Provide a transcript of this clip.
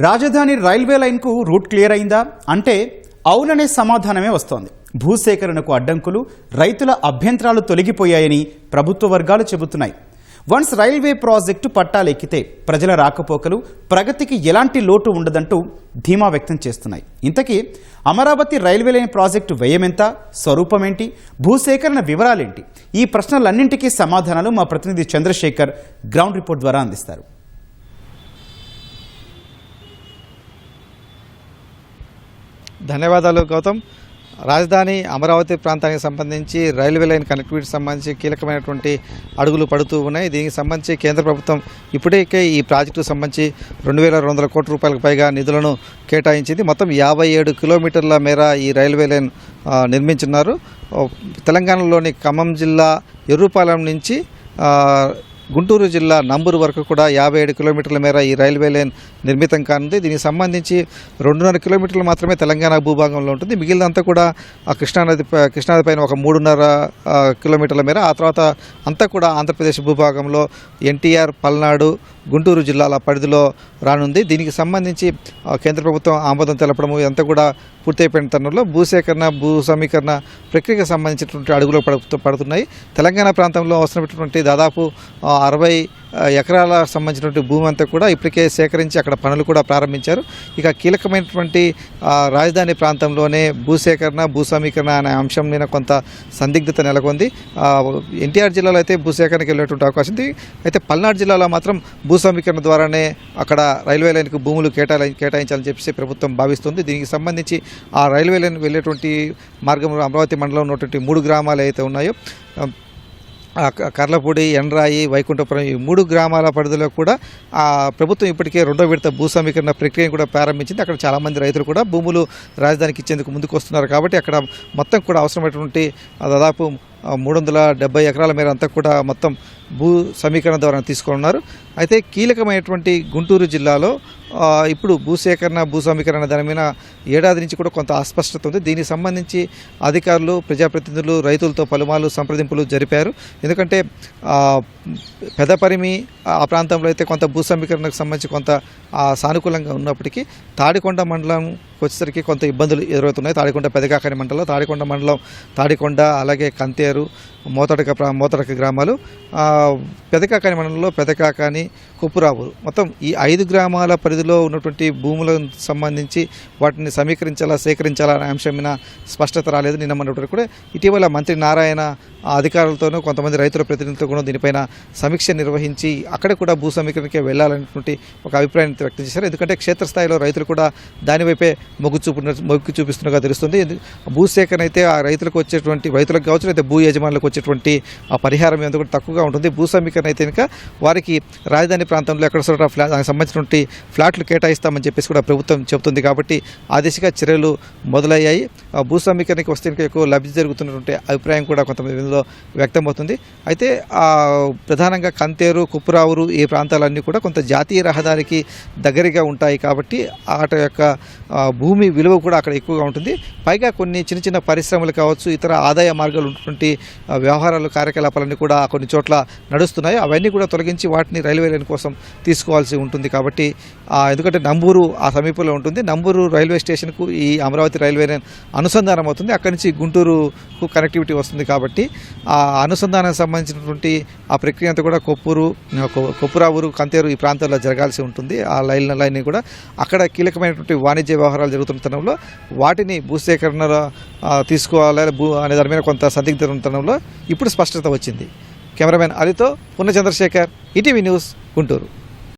రాజధాని railway లైన్కు route clear అయిందా అంటే అవుననే సమాధానమే వస్తోంది. భూసేకరణకు అడ్డంకులు, రైతుల అభ్యంతరాలు తొలగిపోయాయని ప్రభుత్వ వర్గాలు చెబుతున్నాయి. వన్స్ రైల్వే ప్రాజెక్టు పట్టాలెక్కితే ప్రజల రాకపోకలు, ప్రగతికి ఎలాంటి లోటు ఉండదంటూ ధీమా వ్యక్తం చేస్తున్నాయి. ఇంతకీ అమరావతి రైల్వే లైన్ ప్రాజెక్టు వ్యయమెంత, స్వరూపమేంటి, భూసేకరణ వివరాలేంటి? ఈ ప్రశ్నలన్నింటికీ సమాధానాలు మా ప్రతినిధి చంద్రశేఖర్ గ్రౌండ్ రిపోర్ట్ ద్వారా అందిస్తారు. ధన్యవాదాలు గౌతమ్. రాజధాని అమరావతి ప్రాంతానికి సంబంధించి రైల్వే లైన్ కనెక్టివిటీకి సంబంధించి కీలకమైనటువంటి అడుగులు పడుతూ ఉన్నాయి. దీనికి సంబంధించి కేంద్ర ప్రభుత్వం ఇప్పటికే ఈ ప్రాజెక్టుకు సంబంధించి 2200 కోట్ల రూపాయలకు పైగా నిధులను కేటాయించింది. మొత్తం 57 కిలోమీటర్ల మేర ఈ రైల్వే లైన్ నిర్మించున్నారు. తెలంగాణలోని ఖమ్మం జిల్లా ఎర్రుపాలెం నుంచి గుంటూరు జిల్లా నంబూరు వరకు కూడా 57 కిలోమీటర్ల మేర ఈ రైల్వే లైన్ నిర్మితం కానుంది. దీనికి సంబంధించి 2.5 కిలోమీటర్లు మాత్రమే తెలంగాణ భూభాగంలో ఉంటుంది. మిగిలినంతా కూడా కృష్ణానది పైన ఒక 3.5 కిలోమీటర్ల మేర, ఆ తర్వాత అంతా కూడా ఆంధ్రప్రదేశ్ భూభాగంలో ఎన్టీఆర్, పల్నాడు, గుంటూరు జిల్లాల పరిధిలో రానుంది. దీనికి సంబంధించి కేంద్ర ప్రభుత్వం ఆమోదం తెలపడము ఇదంతా కూడా పూర్తయిపోయిన తరుణంలో భూసేకరణ, భూ సమీకరణ ప్రక్రియకు సంబంధించినటువంటి అడుగులు పడుతున్నాయి. తెలంగాణ ప్రాంతంలో అవసరమైనటువంటి దాదాపు 60 ఎకరాల సంబంధించినటువంటి భూమి అంతా కూడా ఇప్పటికే సేకరించి అక్కడ పనులు కూడా ప్రారంభించారు. ఇక కీలకమైనటువంటి రాజధాని ప్రాంతంలోనే భూసేకరణ, భూ సమీకరణ అనే అంశం మీద కొంత సందిగ్ధత నెలకొంది. ఎన్టీఆర్ జిల్లాలో అయితే భూసేకరణకి వెళ్ళేటువంటి అవకాశం ఉంది. అయితే పల్నాడు జిల్లాలో మాత్రం భూ సమీకరణ ద్వారానే అక్కడ రైల్వే లైన్కు భూములు కేటాయించాలని చెప్పేసి ప్రభుత్వం భావిస్తుంది. దీనికి సంబంధించి ఆ రైల్వే లైన్ వెళ్ళేటువంటి మార్గంలో అమరావతి మండలంలో ఉన్నటువంటి 3 గ్రామాలు అయితే ఉన్నాయో, కర్లపూడి, ఎండ్రాయి, వైకుంఠపురం, ఈ 3 గ్రామాల పరిధిలో కూడా ప్రభుత్వం ఇప్పటికే 2వ విడత భూ సమీకరణ ప్రక్రియను కూడా ప్రారంభించింది. అక్కడ చాలామంది రైతులు కూడా భూములు రాజధానికి ఇచ్చేందుకు ముందుకు వస్తున్నారు. కాబట్టి అక్కడ మొత్తం కూడా అవసరమైనటువంటి దాదాపు 370 ఎకరాల మేర అంతా కూడా మొత్తం భూ సమీకరణ ద్వారా తీసుకున్నారు. అయితే కీలకమైనటువంటి గుంటూరు జిల్లాలో ఇప్పుడు భూసేకరణ, భూ సమీకరణ దాని మీద ఏడాది నుంచి కూడా కొంత అస్పష్టత ఉంది. దీనికి సంబంధించి అధికారులు, ప్రజాప్రతినిధులు రైతులతో పలుమార్లు సంప్రదింపులు జరిపారు. ఎందుకంటే పెదపరిమి ఆ ప్రాంతంలో అయితే కొంత భూ సమీకరణకు సంబంధించి కొంత సానుకూలంగా ఉన్నప్పటికీ తాడికొండ మండలం వచ్చేసరికి కొంత ఇబ్బందులు ఎదురవుతున్నాయి. తాడికొండ, పెదకాకాని మండలం, తాడికొండ మండలం, తాడికొండ, అలాగే కంతేరు, మోతడక గ్రామాలు, పెదకాకాని మండలంలో పెదకాకాని, కొప్పురావురు, మొత్తం ఈ 5 గ్రామాల పరిధిలో ఉన్నటువంటి భూములకు సంబంధించి వాటిని సమీకరించాలా, సేకరించాలా అనే అంశం మీద స్పష్టత రాలేదు. నిన్న మొన్నటి కూడా ఇటీవల మంత్రి నారాయణ అధికారులతోనూ కొంతమంది రైతుల ప్రతినిధులతో కూడా దీనిపైన సమీక్ష నిర్వహించి అక్కడ కూడా భూ సమీకరణకే వెళ్ళాలనేటువంటి ఒక అభిప్రాయాన్ని వ్యక్తం చేశారు. ఎందుకంటే క్షేత్రస్థాయిలో రైతులు కూడా దానివైపే మొగ్గు చూపిస్తున్నగా తెలుస్తుంది. భూసేకరణ అయితే ఆ రైతులకు వచ్చేటువంటి, రైతులకు కావచ్చు అయితే భూ యజమానులకు వచ్చేటువంటి ఆ పరిహారం ఎంత కూడా తక్కువగా ఉంటుంది. భూ సమీకరణ అయితే కనుక వారికి రాజధాని ప్రాంతంలో ఎక్కడ దానికి సంబంధించినటువంటి ఫ్లాట్లు కేటాయిస్తామని చెప్పేసి కూడా ప్రభుత్వం చెబుతుంది. కాబట్టి ఆ దిశగా చర్యలు మొదలయ్యాయి. భూ సమీకరణకి వస్తే ఎక్కువ లబ్ధి జరుగుతున్నటువంటి అభిప్రాయం కూడా కొంతమంది వ్యక్తమవుతుంది. అయితే ప్రధానంగా కంతేరు, కుప్పురావురు ఈ ప్రాంతాలన్నీ కూడా కొంత జాతీయ రహదారికి దగ్గరగా ఉంటాయి. కాబట్టి అటు యొక్క భూమి విలువ కూడా అక్కడ ఎక్కువగా ఉంటుంది. పైగా కొన్ని చిన్న పరిశ్రమలు కావచ్చు, ఇతర ఆదాయ మార్గాలు ఉన్నటువంటి వ్యవహారాలు, కార్యకలాపాలన్నీ కూడా కొన్ని చోట్ల నడుస్తున్నాయి. అవన్నీ కూడా తొలగించి వాటిని రైల్వే లైన్ కోసం తీసుకోవాల్సి ఉంటుంది. కాబట్టి ఎందుకంటే నంబూరు ఆ సమీపంలో ఉంటుంది. నంబూరు రైల్వే స్టేషన్కు ఈ అమరావతి రైల్వే లైన్ అనుసంధానం అవుతుంది. అక్కడి నుంచి గుంటూరుకు కనెక్టివిటీ వస్తుంది. కాబట్టి ఆ అనుసంధానానికి సంబంధించినటువంటి ఆ ప్రక్రియ అంతా కూడా కొప్పురావురు, కంతేరు ఈ ప్రాంతాల్లో జరగాల్సి ఉంటుంది. ఆ లైన్ కూడా అక్కడ కీలకమైనటువంటి వాణిజ్య వ్యవహారాలు జరుగుతున్న తరుణంలో వాటిని భూసేకరణలో తీసుకోవాలి అనే దాని మీద కొంత సందిగ్ధత ఉన్న తరుణంలో ఇప్పుడు స్పష్టత వచ్చింది. కెమెరామెన్ అలితో పున్న చంద్రశేఖర్, ఈటీవీ న్యూస్, గుంటూరు.